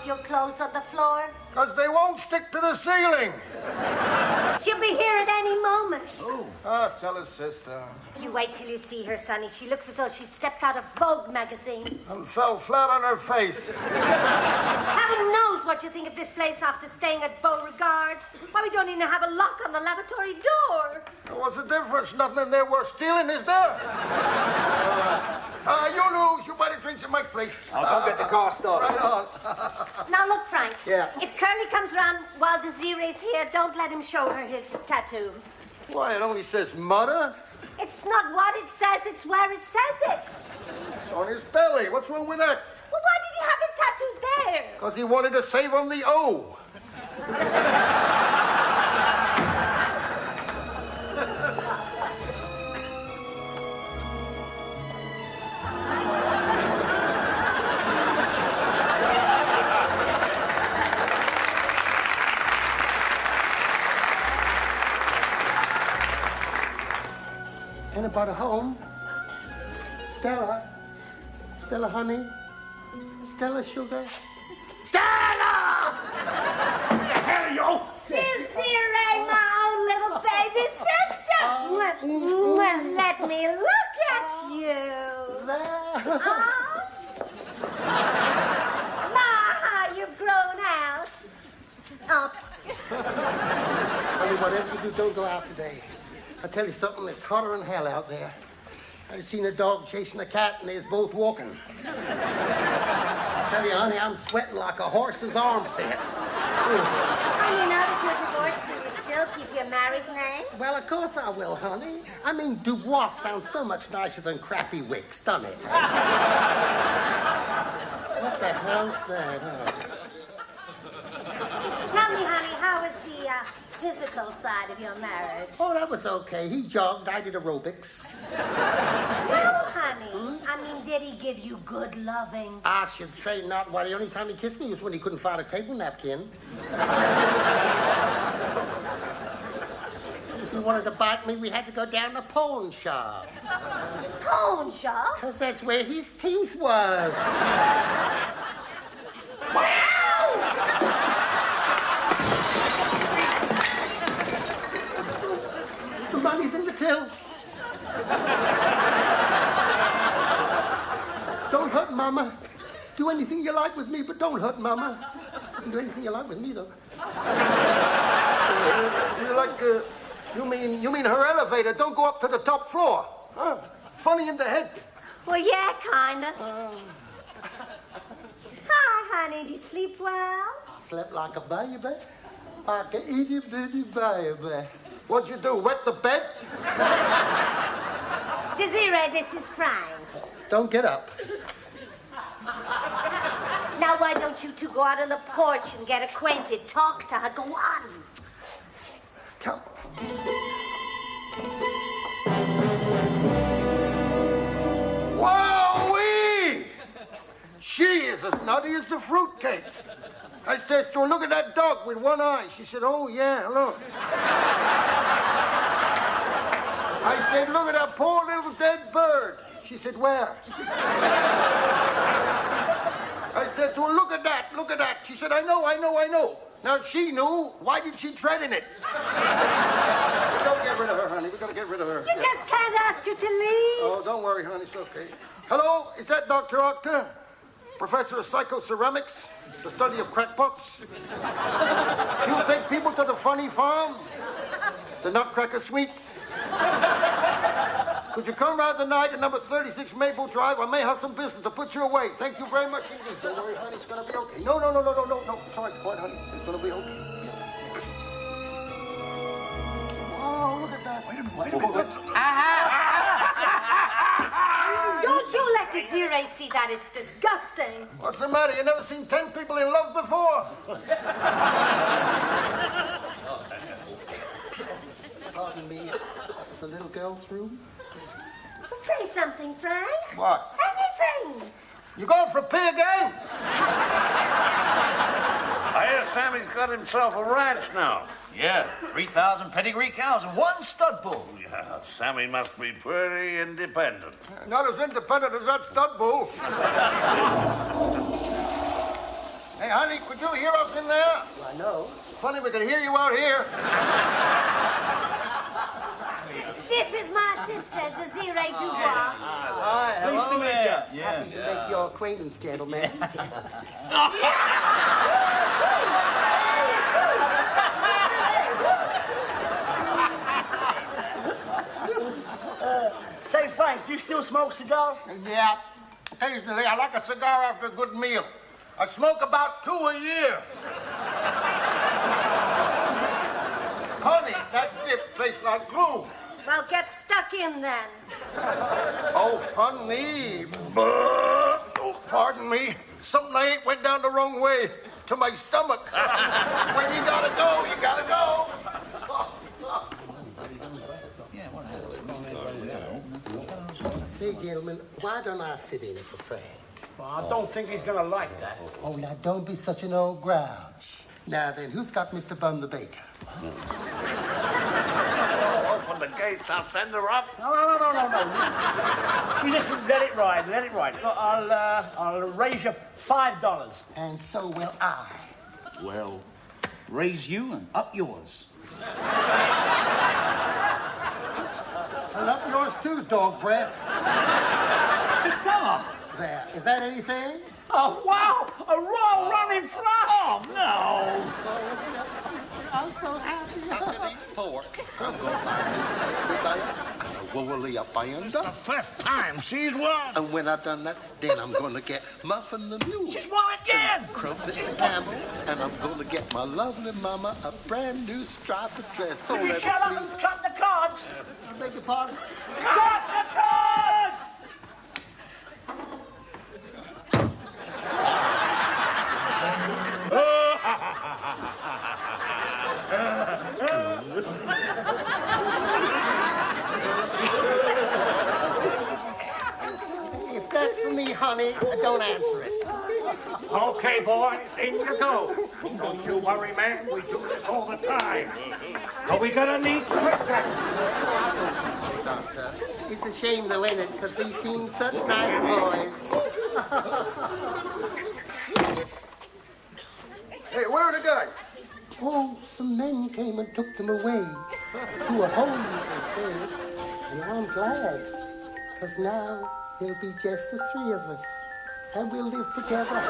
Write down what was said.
off your clothes on the floor? Because they won't stick to the ceiling. She'll be here at any moment. Oh. Ah, Stella's sister. You wait till you see her, Sonny. She looks as though she stepped out of Vogue magazine. And fell flat on her face. Heaven knows what you think of this place after staying at Beauregard. Why, we don't even have a lock on the lavatory door. What's the difference? Nothing in there worth stealing, is there? You lose. You better drink at my place. I'll go get the car started. Right on. Now, look, Frank. Yeah. If Curly comes round while Desiree's here, don't let him show her his tattoo. Why, it only says mother. It's not what it says, it's where it says it. It's on his belly. What's wrong with that? Well, why did he have it tattooed there? Because he wanted to save on the O. Anybody home? Stella? Stella, honey? Stella, sugar? Stella! Where the hell are you? Desiree, my own little baby sister. Let me look at you. Ma, you've grown out. Up. Honey, whatever you do, don't go out today. I tell you something, it's hotter than hell out there. I just seen a dog chasing a cat, and they was both walking. I tell you, honey, I'm sweating like a horse's armpit. Honey, now that you're divorced, will you still keep your married name? Well, of course I will, honey. I mean, Dubois sounds so much nicer than Crappy Wicks, doesn't it? What the hell's that? Tell me, honey, how was the physical side of your marriage? Oh, that was okay. He jogged, I did aerobics. Well, honey, I mean, did he give you good loving? I should say not. Why, the only time he kissed me was when he couldn't find a table napkin. If he wanted to bite me, we had to go down the pawn shop. Pawn shop? Because that's where his teeth was. The money's in the till. Don't hurt Mama. Do anything you like with me, but don't hurt Mama. You can do anything you like with me, though. You mean her elevator don't go up to the top floor? Huh? Funny in the head. Well, yeah, kinda. Hi, honey. Do you sleep well? Slept like a baby. Like an itty bitty baby. What'd you do, wet the bed? Desiree, this is Frank. Don't get up. Now, why don't you two go out on the porch and get acquainted? Talk to her. Go on. Come. Wowee! She is as nutty as a fruitcake. I says to her, look at that dog with one eye. She said, oh, yeah, look. I said, look at that poor little dead bird. She said, where? I said to her, look at that, look at that. She said, I know. Now, if she knew, why did she tread in it? We gotta get rid of her, honey. We gotta get rid of her. You just can't ask her to leave. Oh, don't worry, honey. It's okay. Hello, is that Dr. Octa? Professor of Psychoceramics? The study of crackpots? You take people to the funny farm? The Nutcracker Suite? Could you come round tonight at number 36 Maple Drive? I may have some business to put you away. Thank you very much indeed. Don't worry, honey. It's gonna be okay. No. Sorry, quiet, honey. It's gonna be okay. Oh, look at that. Wait a minute. Don't you let Desiree see that. It's disgusting. What's the matter? You never seen 10 people in love before? Pardon me. It's a little girl's room. Say something, Frank. What? Anything. You going for a pee again? I hear Sammy's got himself a ranch now. Yeah, 3,000 pedigree cows and 1 stud bull. Yeah, Sammy must be pretty independent. Not as independent as that stud bull. Hey, honey, could you hear us in there? I know. Funny, we can hear you out here. This is my sister, Desiree Dubois. Hi, Pleased to meet you. Happy to make your acquaintance, gentlemen. Say, Frank, do you still smoke cigars? Yeah. Occasionally, I like a cigar after a good meal. I smoke about 2 a year. Honey, that dip tastes like glue. Well, get stuck in then. Oh, funny. Oh, pardon me. Something I ate went down the wrong way to my stomach. When you gotta go, you gotta go. Say, gentlemen, why don't I sit in it for Frank? Well, I don't think he's gonna like that. Oh, now, don't be such an old grouch. Now, then, who's got Mr. Bum the Baker? Open the gates, I'll send her up. No. You listen, let it ride. Look, I'll raise you $5. And so will I. Well, raise you and up yours. And up yours too, dog breath. Come on. There. Is that anything? Oh, wow! A royal running flush! Oh, no! I'm so happy. I can eat pork. I'm going to buy me a teddy bear and a woolly panda. The first time she's won. And when I've done that, then I'm going to get Muffin the mule. She's won again. Crumpet the camel. And I'm going to get my lovely mama a brand new striped dress. Oh, Will you let shut it up please. and cut the cards? I beg your pardon? Cut the cards! If that's for me, honey, don't answer it. Okay, boys, in you go. Don't you worry, man. We do this all the time. But we gonna need Streetcar. Doctor, it's a shame they win it, because they seem such nice boys. Hey, where are the guys? Oh, some men came and took them away to a home, they said. And I'm glad, because now there'll be just the three of us, and we'll live together.